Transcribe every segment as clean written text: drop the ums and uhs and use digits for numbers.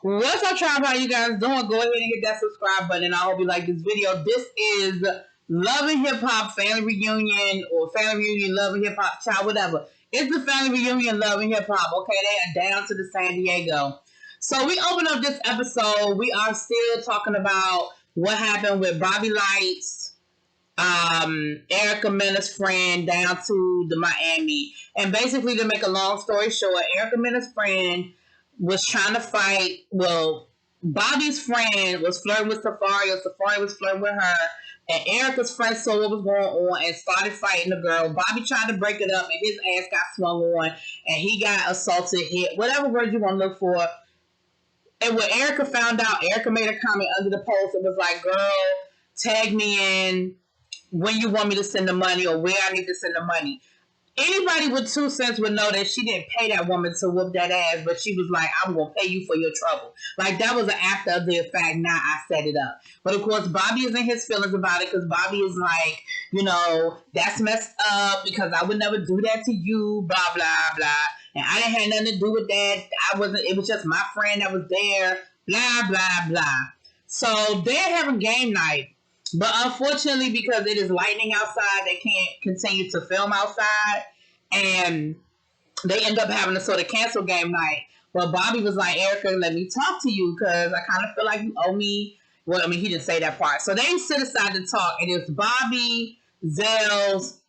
What's up, tribe? How you guys doing? Go ahead and hit that subscribe button. I hope you like this video. This is Love and Hip Hop Family Reunion or Family Reunion Love and Hip Hop, child, whatever. It's the Family Reunion Love and Hip Hop. Okay, they are down to the San Diego. So we open up this episode. We are still talking about what happened with Bobby Lights, Erica Mena's friend down to the Miami. And basically, to make a long story short, Erica Mena's friend was trying to fight. Well, Bobby's friend was flirting with Safari, or Safari was flirting with her, and Erica's friend saw what was going on and started fighting the girl. Bobby tried to break it up, and his ass got swung on, and he got assaulted, hit, whatever word you want to look for. And when Erica found out, Erica made a comment under the post. It was like, girl, tag me in when you want me to send the money or where I need to send the money. Anybody with 2 cents would know that she didn't pay that woman to whoop that ass, but she was like, I'm going to pay you for your trouble. Like, that was an after of the fact, now I set it up. But, of course, Bobby is in his feelings about it because Bobby is like, you know, that's messed up because I would never do that to you, blah, blah, blah. And I didn't have nothing to do with that. It was just my friend that was there, blah, blah, blah. So, they're having game night. But unfortunately, because it is lightning outside, they can't continue to film outside. And they end up having to sort of cancel game night. But Bobby was like, Erica, let me talk to you because I kind of feel like you owe me. Well, I mean, he didn't say that part. So they sit aside to talk. And it's Bobby, Zell's,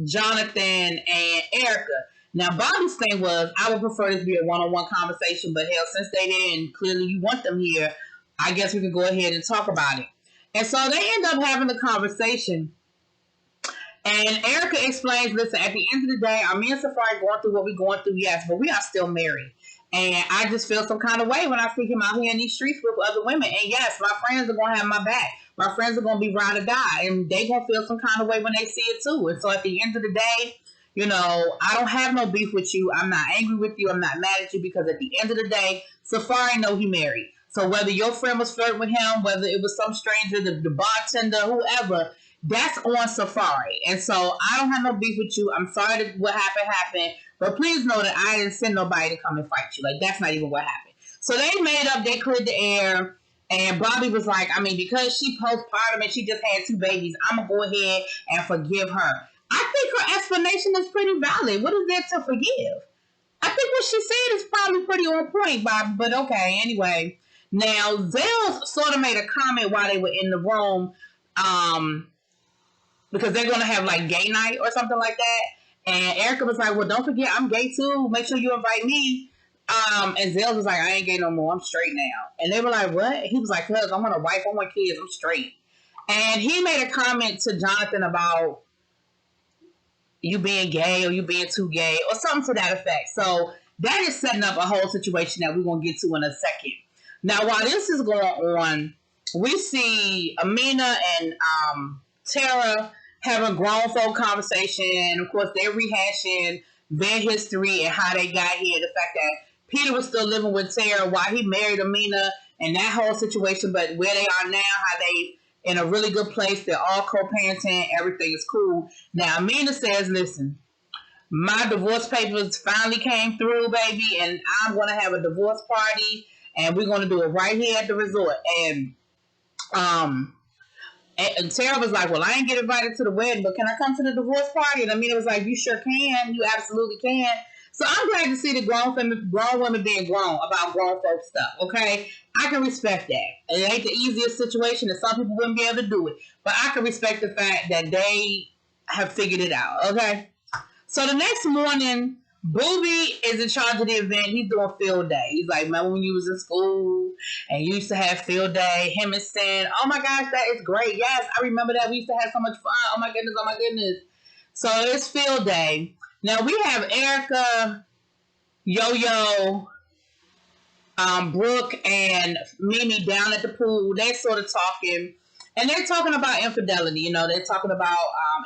Jonathan, and Erica. Now, Bobby's thing was, I would prefer this to be a one-on-one conversation. But hell, since they didn't, clearly you want them here, I guess we can go ahead and talk about it. And so they end up having the conversation. And Erica explains, listen, at the end of the day, me and Safari going through what we're going through, yes, but we are still married. And I just feel some kind of way when I see him out here in these streets with other women. And yes, my friends are going to have my back. My friends are going to be ride or die. And they going to feel some kind of way when they see it too. And so at the end of the day, you know, I don't have no beef with you. I'm not angry with you. I'm not mad at you because at the end of the day, Safari know he married. So whether your friend was flirting with him, whether it was some stranger, the bartender, whoever, that's on Safari. And so I don't have no beef with you. I'm sorry that what happened. But please know that I didn't send nobody to come and fight you. Like, that's not even what happened. So they made up. They cleared the air. And Bobby was like, I mean, because she postpartum and she just had 2 babies, I'm going to go ahead and forgive her. I think her explanation is pretty valid. What is there to forgive? I think what she said is probably pretty on point, Bobby. But okay, anyway. Now, Zell sort of made a comment while they were in the room, because they're going to have like gay night or something like that. And Erica was like, well, don't forget, I'm gay too. Make sure you invite me. And Zell was like, I ain't gay no more. I'm straight now. And they were like, what? He was like, cuz I want a wife, I want kids, I'm straight. And he made a comment to Jonathan about you being gay or you being too gay or something to that effect. So that is setting up a whole situation that we're going to get to in a second. Now, while this is going on, we see Amina and Tara having a grown folk conversation. And of course, they're rehashing their history and how they got here. The fact that Peter was still living with Tara while he married Amina and that whole situation. But where they are now, how they in a really good place. They're all co-parenting. Everything is cool. Now, Amina says, listen, my divorce papers finally came through, baby, and I'm going to have a divorce party. And we're going to do it right here at the resort. And Tara was like, well, I ain't get invited to the wedding, but can I come to the divorce party? And Amina was like, you sure can. You absolutely can. So I'm glad to see the grown women being grown about grown folk stuff, okay? I can respect that. It ain't the easiest situation, and some people wouldn't be able to do it. But I can respect the fact that they have figured it out, okay? So the next morning, Booby is in charge of the event. He's doing field day. He's like, remember when you was in school and you used to have field day? Him and Sin. Oh my gosh, that is great. Yes, I remember that. We used to have so much fun. Oh my goodness, oh my goodness. So it's field day. Now we have Erica, Yo-Yo, Brooke, and Mimi down at the pool. They're sort of talking. And they're talking about infidelity. You know, they're talking about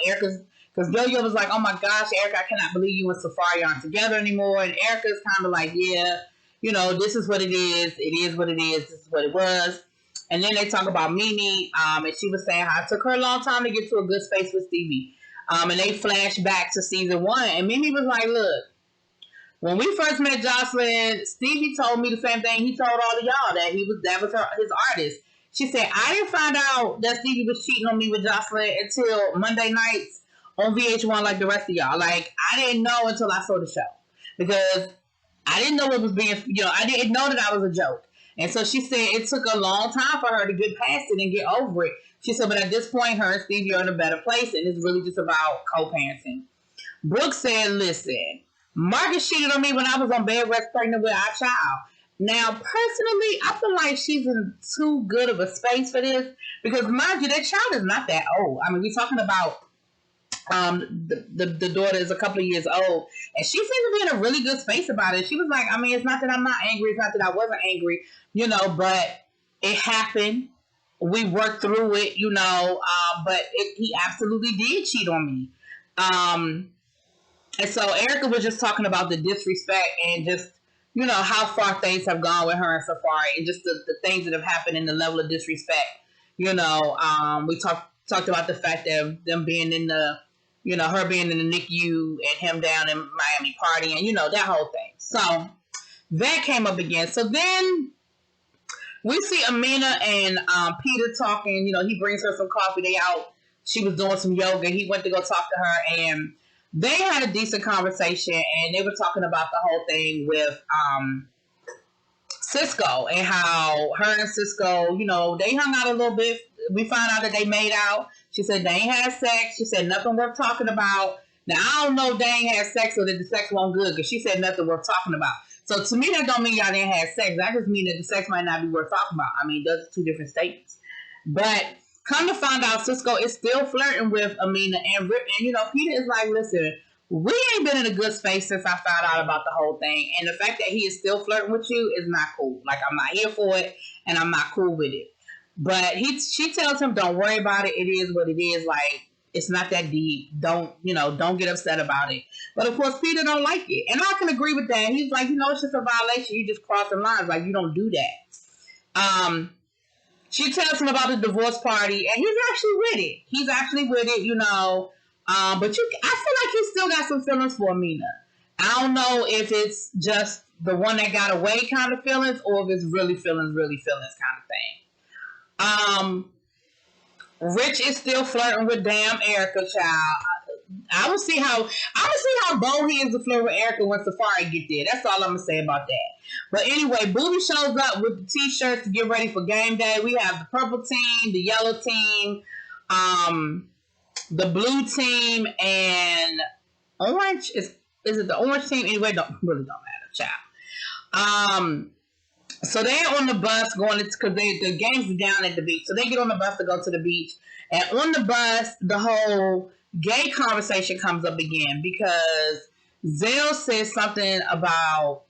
Erica's. Because Yo-Yo was like, oh my gosh, Erica, I cannot believe you and Safari aren't together anymore. And Erica's kind of like, yeah, you know, this is what it is. It is what it is. This is what it was. And then they talk about Mimi. And she was saying how it took her a long time to get to a good space with Stevie. And they flash back to season 1. And Mimi was like, look, When we first met Jocelyn, Stevie told me the same thing he told all of y'all, that his artist. She said, I didn't find out that Stevie was cheating on me with Jocelyn until Monday nights on VH1 like the rest of y'all. Like, I didn't know until I saw the show. Because I didn't know it was being, I didn't know that I was a joke. And so she said it took a long time for her to get past it and get over it. She said, but at this point, her and Stevie are in a better place, and it's really just about co-parenting. Brooke said, listen, Marcus cheated on me when I was on bed rest pregnant with our child. Now, personally, I feel like she's in too good of a space for this because, mind you, that child is not that old. I mean, we're talking about the daughter is a couple of years old, and she seemed to be in a really good space about it. She was like, I mean, it's not that I'm not angry. It's not that I wasn't angry, but it happened. We worked through it, but he absolutely did cheat on me. And so Erica was just talking about the disrespect and just, how far things have gone with her and Safari and just the things that have happened and the level of disrespect. We talked about the fact that them being in the, her being in the NICU and him down in Miami partying, that whole thing. So that came up again. So then we see Amina and Peter talking. He brings her some coffee. They out. She was doing some yoga. He went to go talk to her, and they had a decent conversation. And they were talking about the whole thing with Cisco and how her and Cisco, they hung out a little bit. We found out that they made out. She said they ain't had sex. She said nothing worth talking about. Now, I don't know if they ain't had sex or that the sex wasn't good, because she said nothing worth talking about. So to me, that don't mean y'all didn't have sex. That just mean that the sex might not be worth talking about. I mean, those are two different statements. But come to find out, Cisco is still flirting with Amina and Rip. And, Peter is like, listen, we ain't been in a good space since I found out about the whole thing. And the fact that he is still flirting with you is not cool. Like, I'm not here for it, and I'm not cool with it. But she tells him, don't worry about it. It is what it is. Like, it's not that deep. Don't get upset about it. But, of course, Peter don't like it. And I can agree with that. He's like, it's just a violation. You just crossing lines. Like, you don't do that. She tells him about the divorce party, and he's actually with it. But I feel like he still got some feelings for Amina. I don't know if it's just the one that got away kind of feelings, or if it's really feelings kind of thing. Rich is still flirting with damn Erica, child. I'm gonna see how bold he is to flirt with Erica when Safari get there. That's all I'm gonna say about that. But anyway, Booty shows up with the t-shirts to get ready for game day. We have the purple team, the yellow team, the blue team, and orange. Is it the orange team? Anyway, don't matter, child. So they're on the bus going because the games are down at the beach. So they get on the bus to go to the beach. And on the bus, the whole gay conversation comes up again because Zell says something about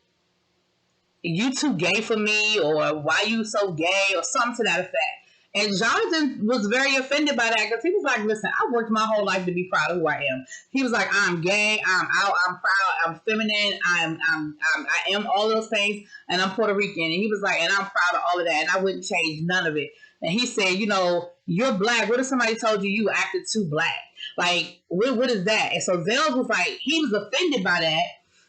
you too gay for me, or why you so gay, or something to that effect. And Jonathan was very offended by that because he was like, listen, I worked my whole life to be proud of who I am. He was like, I'm gay, I'm out, I'm proud, I'm feminine, I am all those things, and I'm Puerto Rican. And he was like, and I'm proud of all of that, and I wouldn't change none of it. And he said, you're black. What if somebody told you acted too black? Like, what is that? And so Zell was like, he was offended by that.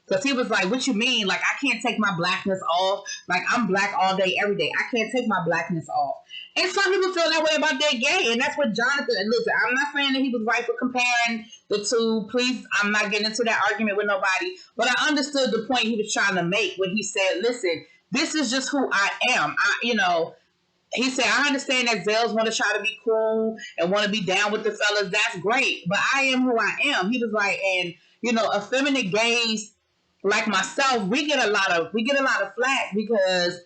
Because he was like, what you mean? Like, I can't take my blackness off. Like, I'm black all day, every day. I can't take my blackness off. And some people feel that way about their gay. And that's what Jonathan, and listen, I'm not saying that he was right for comparing the two. Please, I'm not getting into that argument with nobody. But I understood the point he was trying to make when he said, listen, this is just who I am. He said, I understand that Zell's want to try to be cool and want to be down with the fellas. That's great. But I am who I am. He was like, and, effeminate gays like myself, we get a lot of flack because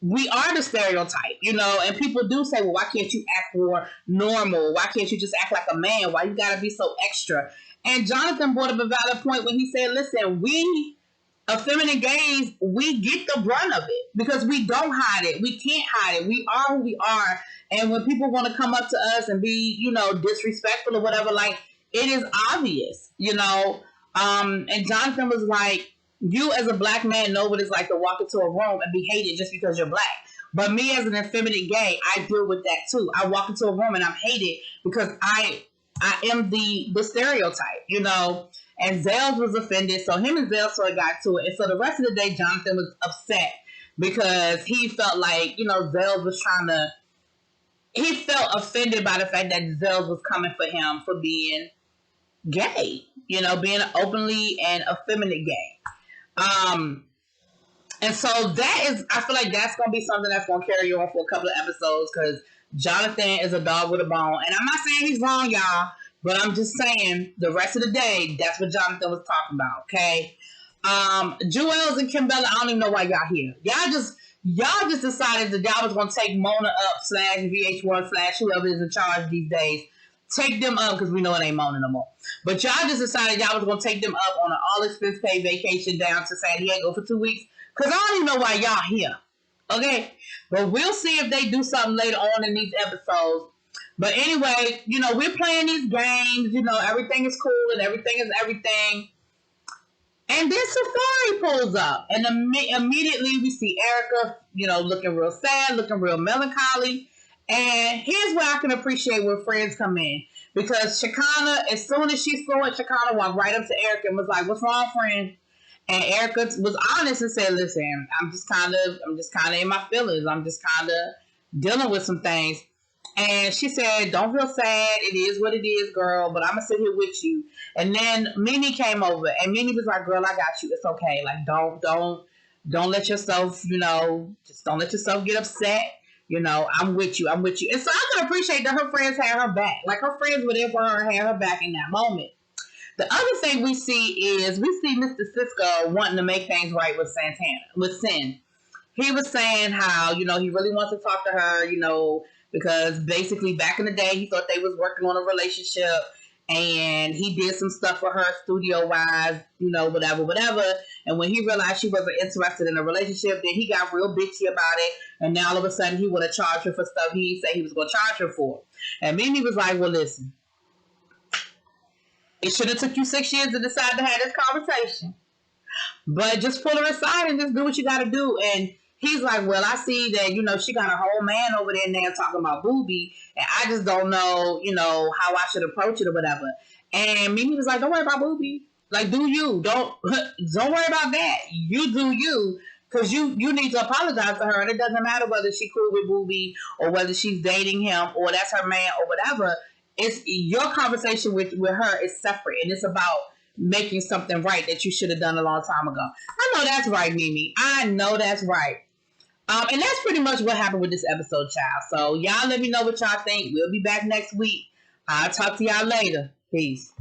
we are the stereotype, and people do say, well, why can't you act more normal? Why can't you just act like a man? Why you gotta be so extra? And Jonathan brought up a valid point when he said, listen, we effeminate gays, we get the brunt of it because we don't hide it. We can't hide it. We are who we are. And when people want to come up to us and be, disrespectful or whatever, like, it is obvious, and Jonathan was like, you as a black man know what it's like to walk into a room and be hated just because you're black. But me as an effeminate gay, I deal with that too. I walk into a room and I'm hated because I am the stereotype, And Zales was offended, so him and Zales sort of got to it. And so the rest of the day, Jonathan was upset because he felt like, Zales was he felt offended by the fact that Zales was coming for him for being gay, being openly and effeminate gay. And so I feel like that's going to be something that's going to carry on for a couple of episodes because Jonathan is a dog with a bone. And I'm not saying he's wrong, y'all, but I'm just saying the rest of the day, that's what Jonathan was talking about, okay? Jewels and Kim Bella, I don't even know why y'all here. Y'all just decided that y'all was going to take Mona up / VH1 / whoever is in charge these days. Take them up because we know it ain't Mona no more. But y'all just decided y'all was going to take them up on an all-expense paid vacation down to San Diego for 2 weeks. Because I don't even know why y'all here. Okay? But we'll see if they do something later on in these episodes. But anyway, we're playing these games. Everything is cool and everything is everything. And then Safari pulls up. And immediately we see Erica, looking real sad, looking real melancholy. And here's where I can appreciate where friends come in. Because Shekinah, as soon as she saw it, Shekinah walked right up to Erica and was like, "What's wrong, friend?" And Erica was honest and said, "Listen, I'm just kind of in my feelings. I'm just kind of dealing with some things." And she said, "Don't feel sad. It is what it is, girl. But I'm gonna sit here with you." And then Mimi came over, and Mimi was like, "Girl, I got you. It's okay. Like, don't let yourself, just don't let yourself get upset. I'm with you. I'm with you." And so I can appreciate that her friends had her back. Like her friends were there for her and had her back in that moment. The other thing we see Mr. Cisco wanting to make things right with Sin. He was saying how, he really wants to talk to her, because basically back in the day, he thought they was working on a relationship and he did some stuff for her studio-wise, whatever. And when he realized she wasn't interested in a relationship, then he got real bitchy about it. And now all of a sudden he want to charge her for stuff he said he was going to charge her for. And Mimi was like, "Well, listen. It should have took you 6 years to decide to have this conversation. But just pull her aside and just do what you got to do." And he's like, "Well, I see that, she got a whole man over there now talking about Booby. And I just don't know, how I should approach it or whatever." And Mimi was like, "Don't worry about Booby. Like, do you. Don't worry about that. You do you. Because you need to apologize to her. And it doesn't matter whether she's cool with Booby or whether she's dating him or that's her man or whatever. It's your conversation with her is separate, and it's about making something right that you should have done a long time ago." I know that's right, Mimi. I know that's right. And that's pretty much what happened with this episode, child. So y'all let me know what y'all think. We'll be back next week. I'll talk to y'all later. Peace.